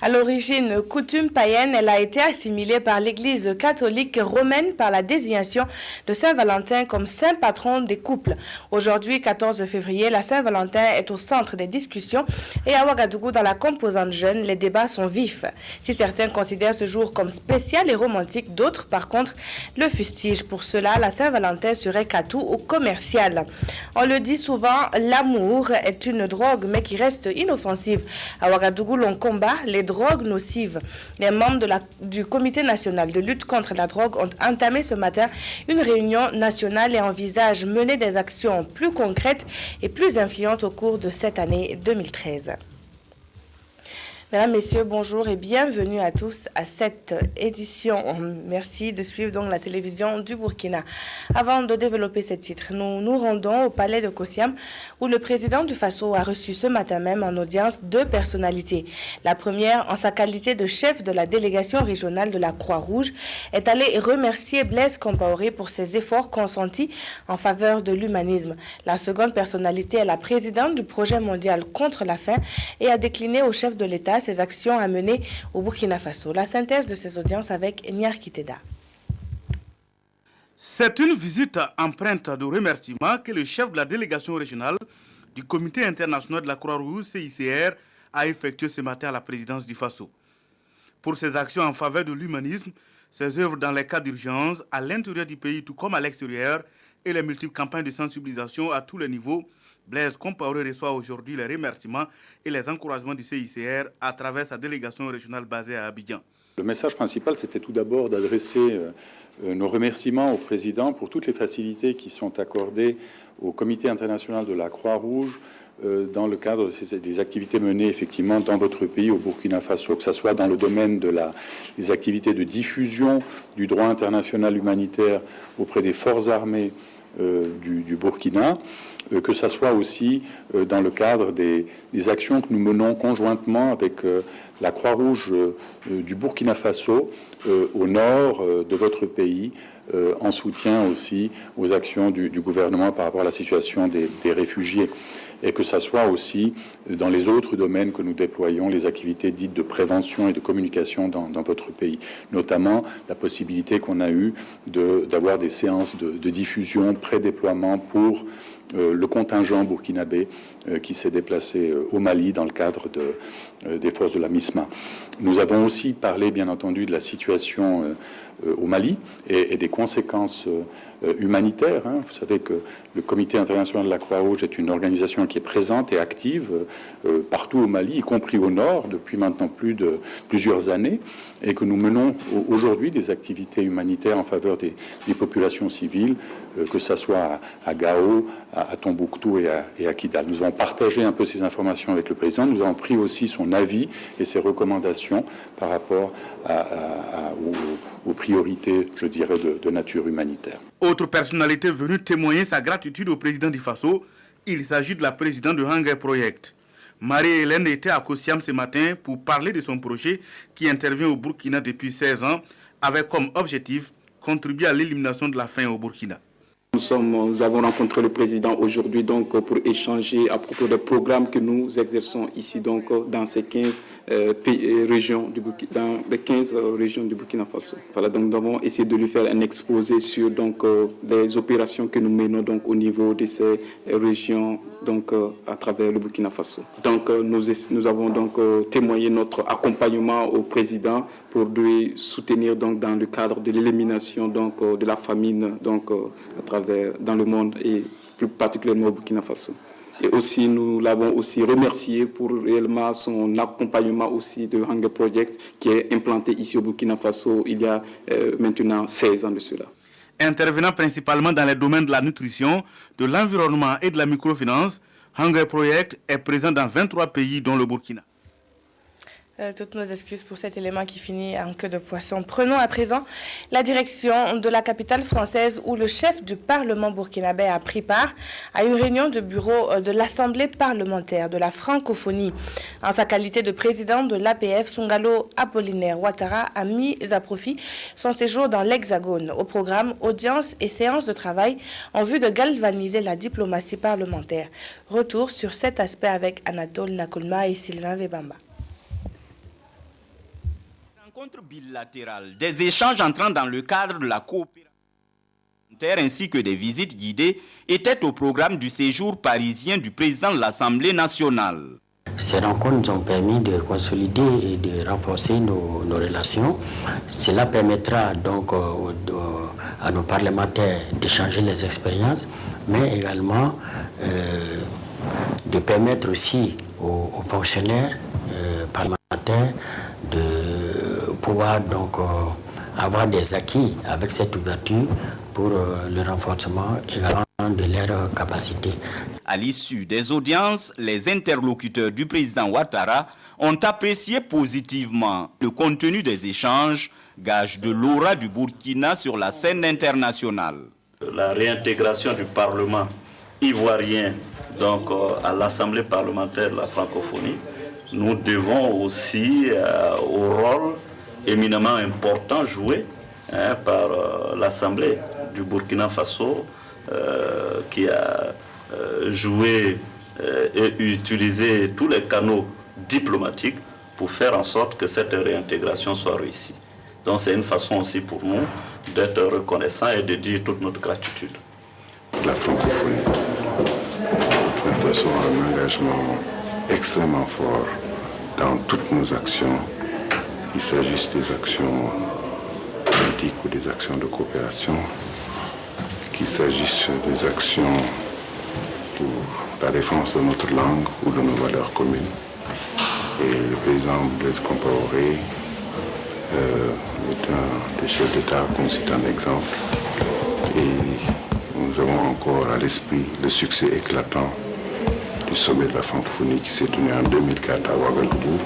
À l'origine coutume païenne, elle a été assimilée par l'Église catholique romaine par la désignation de Saint-Valentin comme saint patron des couples. Aujourd'hui, 14 février, la Saint-Valentin est au centre des discussions et à Ouagadougou, dans la composante jeune, les débats sont vifs. Si certains considèrent ce jour comme spécial et romantique, d'autres, par contre, le fustigent. Pour cela, la Saint-Valentin serait qu'atout ou commercial. On le dit souvent, l'amour est une drogue, mais qui reste inoffensive. À Ouagadougou, l'on combat les drogues nocives. Les membres du Comité national de lutte contre la drogue ont entamé ce matin une réunion nationale et envisagent mener des actions plus concrètes et plus influentes au cours de cette année 2013. Mesdames, Messieurs, bonjour et bienvenue à tous à cette édition. Merci de suivre donc la télévision du Burkina. Avant de développer ce titre, nous nous rendons au palais de Kossiam où le président du Faso a reçu ce matin même en audience deux personnalités. La première, en sa qualité de chef de la délégation régionale de la Croix-Rouge, est allée remercier Blaise Compaoré pour ses efforts consentis en faveur de l'humanisme. La seconde personnalité est la présidente du projet mondial contre la faim et a décliné au chef de l'État ses actions à mener au Burkina Faso. La synthèse de ces audiences avec Niar Kiteda. C'est une visite empreinte de remerciements que le chef de la délégation régionale du Comité international de la Croix-Rouge, CICR, a effectué ce matin à la présidence du Faso. Pour ses actions en faveur de l'humanisme, ses œuvres dans les cas d'urgence, à l'intérieur du pays tout comme à l'extérieur, et les multiples campagnes de sensibilisation à tous les niveaux, Blaise Compaoré reçoit aujourd'hui les remerciements et les encouragements du CICR à travers sa délégation régionale basée à Abidjan. Le message principal, c'était tout d'abord d'adresser nos remerciements au président pour toutes les facilités qui sont accordées au Comité international de la Croix-Rouge dans le cadre des activités menées effectivement dans votre pays, au Burkina Faso, que ce soit dans le domaine des activités de diffusion du droit international humanitaire auprès des forces armées du Burkina, que ça soit aussi dans le cadre des actions que nous menons conjointement avec la Croix-Rouge du Burkina Faso au nord de votre pays, en soutien aussi aux actions du gouvernement par rapport à la situation des réfugiés, et que ça soit aussi dans les autres domaines que nous déployons, les activités dites de prévention et de communication dans votre pays, notamment la possibilité qu'on a eue d'avoir des séances de diffusion, pré-déploiement pour le contingent burkinabé qui s'est déplacé au Mali dans le cadre des forces de la MISMA. Nous avons aussi parlé, bien entendu, de la situation au Mali et des conséquences humanitaires. Vous savez que le Comité international de la Croix-Rouge est une organisation qui est présente et active partout au Mali, y compris au nord, depuis maintenant plusieurs années, et que nous menons aujourd'hui des activités humanitaires en faveur des populations civiles, que ce soit à Gao, à Tombouctou et à Kidal. Nous avons partagé un peu ces informations avec le président. Nous avons pris aussi son avis et ses recommandations par rapport aux priorités, je dirais, de nature humanitaire. Autre personnalité venue témoigner sa gratitude au président du Faso, il s'agit de la présidente de Hunger Project. Marie-Hélène était à Kossiam ce matin pour parler de son projet qui intervient au Burkina depuis 16 ans, avec comme objectif contribuer à l'élimination de la faim au Burkina. Nous avons rencontré le président aujourd'hui donc pour échanger à propos des programmes que nous exerçons ici donc dans ces 15 régions du Burkina Faso. Voilà, donc nous avons essayé de lui faire un exposé sur donc des opérations que nous menons donc au niveau de ces régions donc à travers le Burkina Faso. Donc nous avons donc témoigné notre accompagnement au président pour lui soutenir donc dans le cadre de l'élimination donc de la famine donc à travers dans le monde et plus particulièrement au Burkina Faso. Et aussi, nous l'avons aussi remercié pour réellement son accompagnement aussi de Hunger Project qui est implanté ici au Burkina Faso il y a maintenant 16 ans de cela. Intervenant principalement dans les domaines de la nutrition, de l'environnement et de la microfinance, Hunger Project est présent dans 23 pays dont le Burkina. Toutes nos excuses pour cet élément qui finit en queue de poisson. Prenons à présent la direction de la capitale française où le chef du Parlement burkinabé a pris part à une réunion de bureau de l'Assemblée parlementaire de la francophonie. En sa qualité de président de l'APF, Sungalo Apollinaire Ouattara a mis à profit son séjour dans l'Hexagone. Au programme, audience et séances de travail en vue de galvaniser la diplomatie parlementaire. Retour sur cet aspect avec Anatole Nakoulma et Sylvain Webamba. rencontres bilatérales, des échanges entrant dans le cadre de la coopération ainsi que des visites guidées étaient au programme du séjour parisien du président de l'Assemblée nationale. Ces rencontres nous ont permis de consolider et de renforcer nos relations. Cela permettra donc à nos parlementaires d'échanger les expériences, mais également de permettre aussi aux fonctionnaires parlementaires de pouvoir donc avoir des acquis avec cette ouverture pour le renforcement également de leurs capacités. À l'issue des audiences, les interlocuteurs du président Ouattara ont apprécié positivement le contenu des échanges, gage de l'aura du Burkina sur la scène internationale. La réintégration du Parlement ivoirien donc, à l'Assemblée parlementaire de la francophonie, nous devons aussi au rôle éminemment important joué par l'Assemblée du Burkina Faso qui a joué et utilisé tous les canaux diplomatiques pour faire en sorte que cette réintégration soit réussie. Donc c'est une façon aussi pour nous d'être reconnaissants et de dire toute notre gratitude. La francophonie, de façon à un engagement extrêmement fort dans toutes nos actions, qu'il s'agisse des actions politiques ou des actions de coopération, qu'il s'agisse des actions pour la défense de notre langue ou de nos valeurs communes. Et le président Blaise Compaoré est un des chefs d'État qu'on cite en exemple. Et nous avons encore à l'esprit le succès éclatant du sommet de la francophonie qui s'est tenu en 2004 à Ouagadougou.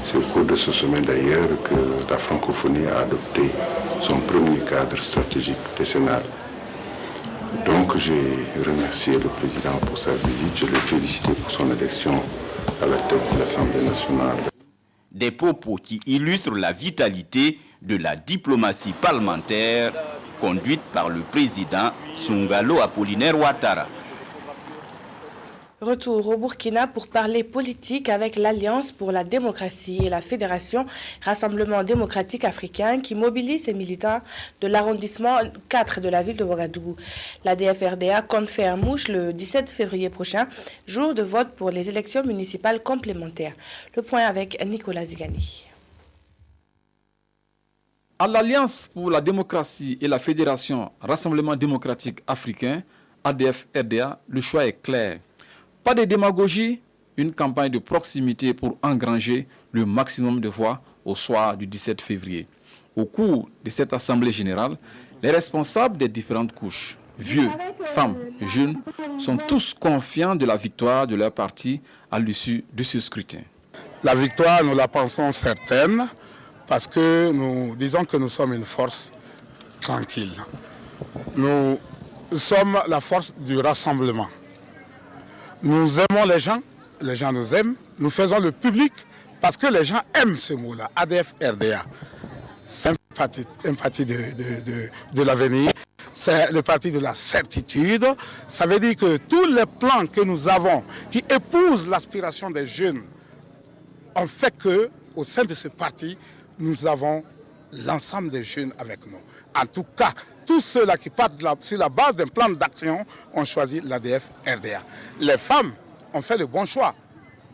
C'est au cours de ce sommet d'ailleurs que la francophonie a adopté son premier cadre stratégique décennal. Donc j'ai remercié le président pour sa visite, je l'ai félicité pour son élection à la tête de l'Assemblée nationale. Des propos qui illustrent la vitalité de la diplomatie parlementaire conduite par le président Sungalo Apollinaire Ouattara. Retour au Burkina pour parler politique avec l'Alliance pour la démocratie et la Fédération Rassemblement démocratique africain qui mobilise ses militants de l'arrondissement 4 de la ville de Ouagadougou. La DFRDA compte faire mouche le 17 février prochain, jour de vote pour les élections municipales complémentaires. Le point avec Nicolas Zigani. À l'Alliance pour la démocratie et la Fédération Rassemblement démocratique africain, ADF-RDA, le choix est clair. Pas de démagogie, une campagne de proximité pour engranger le maximum de voix au soir du 17 février. Au cours de cette assemblée générale, les responsables des différentes couches, vieux, femmes et jeunes, sont tous confiants de la victoire de leur parti à l'issue de ce scrutin. La victoire, nous la pensons certaine parce que nous disons que nous sommes une force tranquille. Nous sommes la force du rassemblement. Nous aimons les gens nous aiment, nous faisons le public parce que les gens aiment ce mot-là, ADF-RDA. C'est un parti de l'avenir, c'est le parti de la certitude. Ça veut dire que tous les plans que nous avons qui épousent l'aspiration des jeunes ont fait qu'au sein de ce parti, nous avons l'ensemble des jeunes avec nous. En tout cas, tous ceux-là qui partent sur la base d'un plan d'action ont choisi l'ADF-RDA. Les femmes ont fait le bon choix.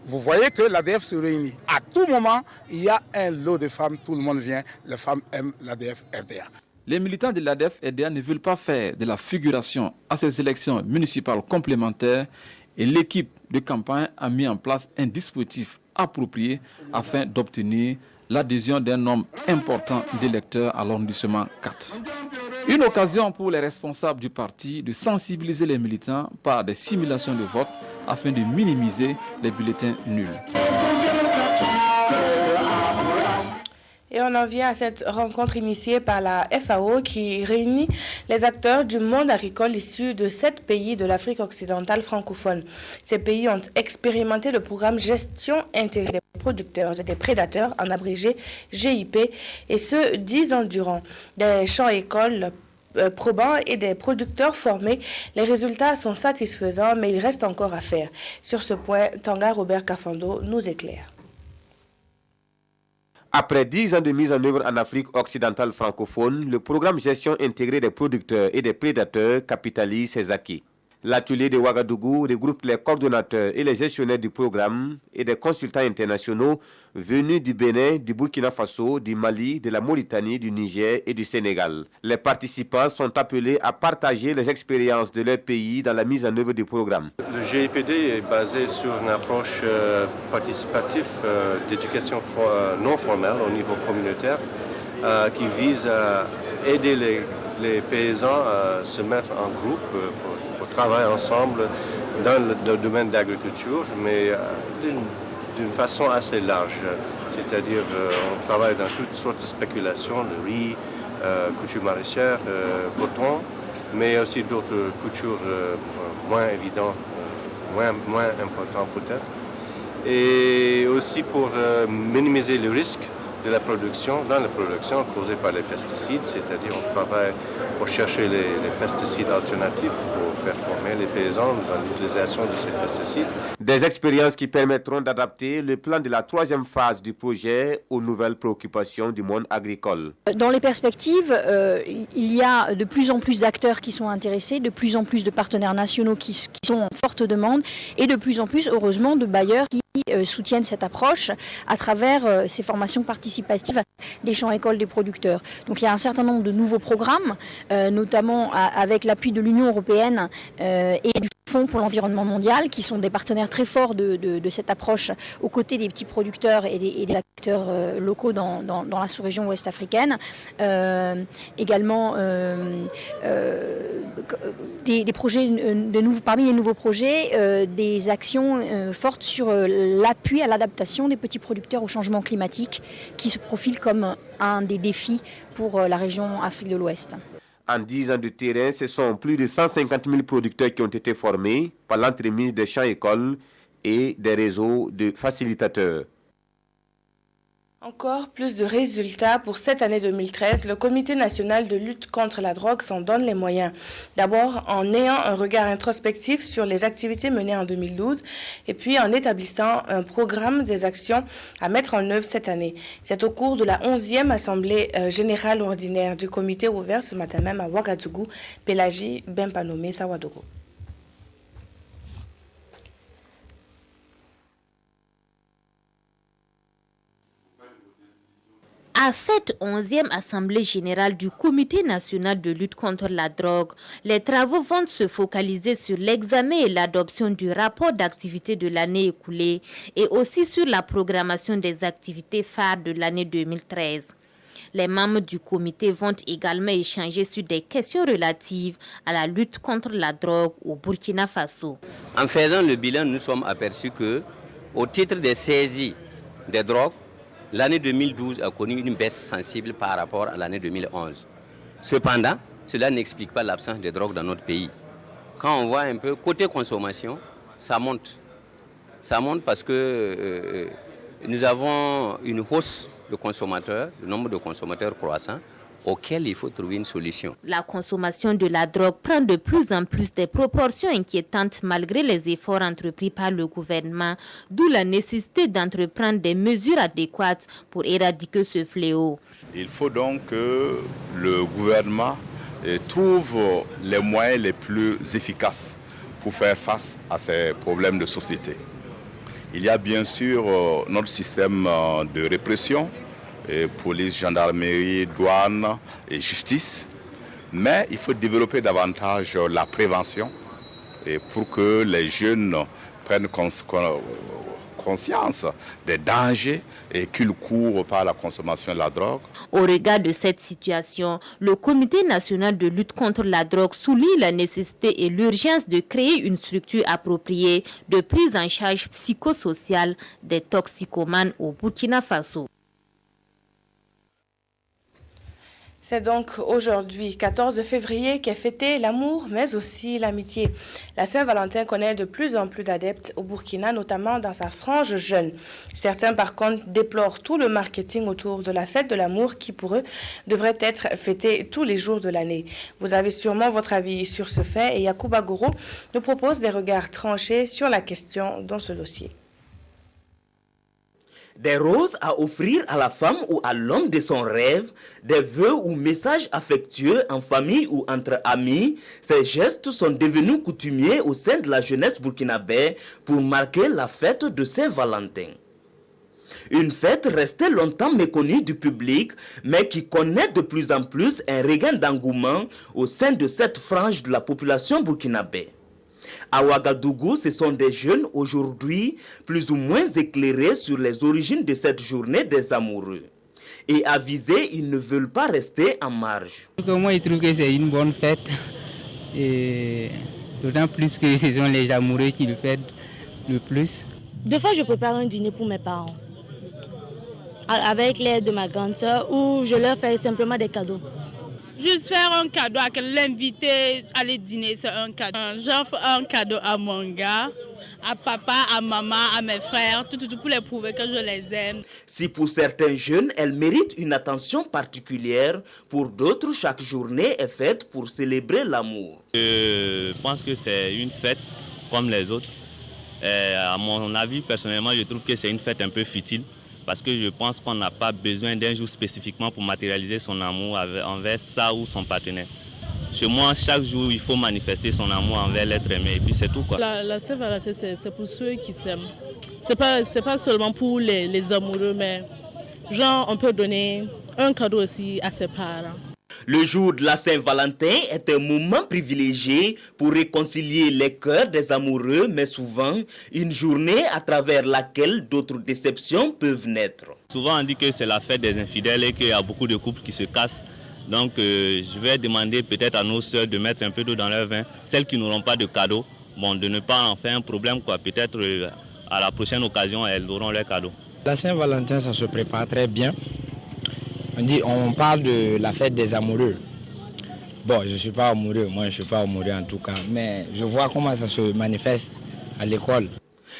Vous voyez que l'ADF se réunit. À tout moment, il y a un lot de femmes, tout le monde vient. Les femmes aiment l'ADF-RDA. Les militants de l'ADF-RDA ne veulent pas faire de la figuration à ces élections municipales complémentaires et l'équipe de campagne a mis en place un dispositif approprié afin d'obtenir l'adhésion d'un nombre important d'électeurs à l'arrondissement 4. Une occasion pour les responsables du parti de sensibiliser les militants par des simulations de vote afin de minimiser les bulletins nuls. Et on en vient à cette rencontre initiée par la FAO qui réunit les acteurs du monde agricole issus de 7 pays de l'Afrique occidentale francophone. Ces pays ont expérimenté le programme Gestion intégrée des producteurs et des prédateurs, en abrégé GIP, et ce 10 ans durant. Des champs-écoles probants et des producteurs formés, les résultats sont satisfaisants, mais il reste encore à faire. Sur ce point, Tanga Robert Kafando nous éclaire. Après 10 ans de mise en œuvre en Afrique occidentale francophone, le programme Gestion intégrée des producteurs et des prédateurs capitalise ses acquis. L'atelier de Ouagadougou regroupe les coordonnateurs et les gestionnaires du programme et des consultants internationaux venus du Bénin, du Burkina Faso, du Mali, de la Mauritanie, du Niger et du Sénégal. Les participants sont appelés à partager les expériences de leur pays dans la mise en œuvre du programme. Le GIPD est basé sur une approche participative d'éducation non formelle au niveau communautaire qui vise à aider les paysans à se mettre en groupe pour travailler ensemble dans le domaine de l'agriculture, mais d'une façon assez large. C'est-à-dire on travaille dans toutes sortes de spéculations, de riz, culture maraîchère, coton, mais aussi d'autres cultures moins évidentes, moins importantes peut-être. Et aussi pour minimiser le risque de la production causée par les pesticides, c'est-à-dire on travaille pour chercher les pesticides alternatifs pour faire former les paysans dans l'utilisation de ces pesticides. Des expériences qui permettront d'adapter le plan de la 3e phase du projet aux nouvelles préoccupations du monde agricole. Dans les perspectives, il y a de plus en plus d'acteurs qui sont intéressés, de plus en plus de partenaires nationaux qui sont en forte demande et de plus en plus, heureusement, de bailleurs qui soutiennent cette approche à travers ces formations participatives des champs écoles des producteurs. Donc il y a un certain nombre de nouveaux programmes, notamment avec l'appui de l'Union européenne et du Fonds pour l'environnement mondial, qui sont des partenaires très forts de cette approche aux côtés des petits producteurs et des acteurs locaux dans la sous-région ouest africaine. Également des projets, parmi les nouveaux projets, des actions fortes sur l'appui à l'adaptation des petits producteurs au changement climatique, qui se profile comme un des défis pour la région Afrique de l'Ouest. En 10 ans de terrain, ce sont plus de 150 000 producteurs qui ont été formés par l'entremise des champs-écoles et des réseaux de facilitateurs. Encore plus de résultats pour cette année 2013. Le Comité national de lutte contre la drogue s'en donne les moyens. D'abord en ayant un regard introspectif sur les activités menées en 2012 et puis en établissant un programme des actions à mettre en œuvre cette année. C'est au cours de la 11e Assemblée générale ordinaire du comité ouvert ce matin même à Ouagadougou, Pélagie Bempanome Sawadogo. À cette 11e Assemblée générale du Comité national de lutte contre la drogue, les travaux vont se focaliser sur l'examen et l'adoption du rapport d'activité de l'année écoulée et aussi sur la programmation des activités phares de l'année 2013. Les membres du comité vont également échanger sur des questions relatives à la lutte contre la drogue au Burkina Faso. En faisant le bilan, nous sommes aperçus que, au titre des saisies des drogues, l'année 2012 a connu une baisse sensible par rapport à l'année 2011. Cependant, cela n'explique pas l'absence de drogue dans notre pays. Quand on voit un peu côté consommation, ça monte. Ça monte parce que nous avons une hausse de consommateurs, le nombre de consommateurs croissant, auquel il faut trouver une solution. La consommation de la drogue prend de plus en plus des proportions inquiétantes malgré les efforts entrepris par le gouvernement, d'où la nécessité d'entreprendre des mesures adéquates pour éradiquer ce fléau. Il faut donc que le gouvernement trouve les moyens les plus efficaces pour faire face à ces problèmes de société. Il y a bien sûr notre système de répression, police, gendarmerie, douane et justice. Mais il faut développer davantage la prévention pour que les jeunes prennent conscience des dangers et qu'ils courent par la consommation de la drogue. Au regard de cette situation, le Comité national de lutte contre la drogue souligne la nécessité et l'urgence de créer une structure appropriée de prise en charge psychosociale des toxicomanes au Burkina Faso. C'est donc aujourd'hui, 14 février, qu'est fêté l'amour, mais aussi l'amitié. La Saint-Valentin connaît de plus en plus d'adeptes au Burkina, notamment dans sa frange jeune. Certains, par contre, déplorent tout le marketing autour de la fête de l'amour qui, pour eux, devrait être fêtée tous les jours de l'année. Vous avez sûrement votre avis sur ce fait et Yacouba Goro nous propose des regards tranchés sur la question dans ce dossier. Des roses à offrir à la femme ou à l'homme de son rêve, des vœux ou messages affectueux en famille ou entre amis, ces gestes sont devenus coutumiers au sein de la jeunesse burkinabé pour marquer la fête de Saint-Valentin. Une fête restée longtemps méconnue du public, mais qui connaît de plus en plus un regain d'engouement au sein de cette frange de la population burkinabé. À Ouagadougou, ce sont des jeunes aujourd'hui plus ou moins éclairés sur les origines de cette journée des amoureux. Et avisés, ils ne veulent pas rester en marge. Moi, je trouve que c'est une bonne fête. Et d'autant plus que ce sont les amoureux qui le fêtent le plus. Des fois, je prépare un dîner pour mes parents, avec l'aide de ma grande soeur, où je leur fais simplement des cadeaux. Juste faire un cadeau à l'inviter à aller dîner, c'est un cadeau. J'offre un cadeau à mon gars, à papa, à maman, à mes frères, tout pour les prouver que je les aime. Si pour certains jeunes, elle mérite une attention particulière, pour d'autres, chaque journée est faite pour célébrer l'amour. Je pense que c'est une fête comme les autres. À mon avis, personnellement, je trouve que c'est une fête un peu futile. Parce que je pense qu'on n'a pas besoin d'un jour spécifiquement pour matérialiser son amour envers sa ou son partenaire. Chez moi, chaque jour, il faut manifester son amour envers l'être aimé et puis c'est tout, quoi. La Saint-Valentin, c'est pour ceux qui s'aiment. C'est pas seulement pour les amoureux, mais genre on peut donner un cadeau aussi à ses parents. Le jour de la Saint-Valentin est un moment privilégié pour réconcilier les cœurs des amoureux, mais souvent une journée à travers laquelle d'autres déceptions peuvent naître. Souvent on dit que c'est la fête des infidèles et qu'il y a beaucoup de couples qui se cassent. Donc je vais demander peut-être à nos sœurs de mettre un peu d'eau dans leur vin. Celles qui n'auront pas de cadeau, de ne pas en faire un problème, quoi. Peut-être à la prochaine occasion, elles auront leur cadeau. La Saint-Valentin, ça se prépare très bien. On parle de la fête des amoureux. Bon, je ne suis pas amoureux, moi je ne suis pas amoureux en tout cas, mais je vois comment ça se manifeste à l'école.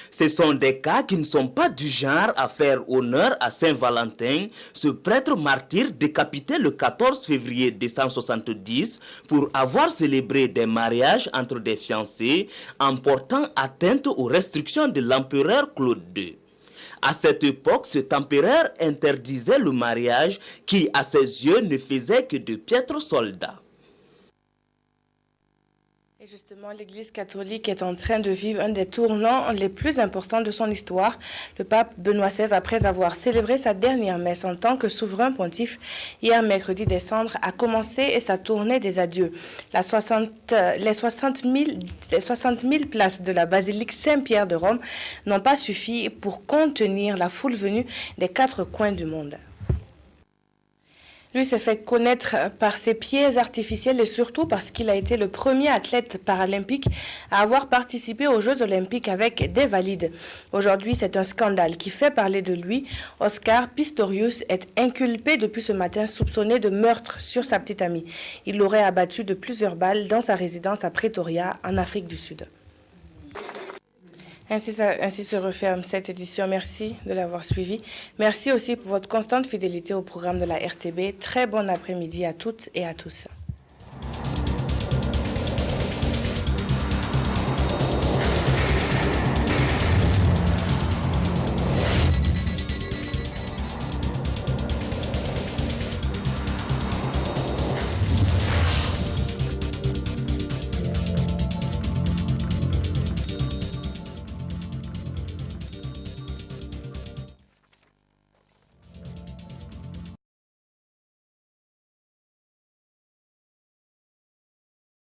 Ce sont des cas qui ne sont pas du genre à faire honneur à Saint-Valentin, ce prêtre martyr décapité le 14 février 270 pour avoir célébré des mariages entre des fiancés en portant atteinte aux restrictions de l'empereur Claude II. À cette époque, cet empereur interdisait le mariage qui, à ses yeux, ne faisait que de piètres soldats. Et justement, l'Église catholique est en train de vivre un des tournants les plus importants de son histoire. Le pape Benoît XVI, après avoir célébré sa dernière messe en tant que souverain pontife, hier mercredi décembre, a commencé sa tournée des adieux. Les 60 000 places de la basilique Saint-Pierre de Rome n'ont pas suffi pour contenir la foule venue des 4 coins du monde. Lui s'est fait connaître par ses pieds artificiels et surtout parce qu'il a été le premier athlète paralympique à avoir participé aux Jeux olympiques avec des valides. Aujourd'hui, c'est un scandale qui fait parler de lui. Oscar Pistorius est inculpé depuis ce matin, soupçonné de meurtre sur sa petite amie. Il l'aurait abattu de plusieurs balles dans sa résidence à Pretoria, en Afrique du Sud. Ainsi se referme cette édition. Merci de l'avoir suivi. Merci aussi pour votre constante fidélité au programme de la RTB. Très bon après-midi à toutes et à tous.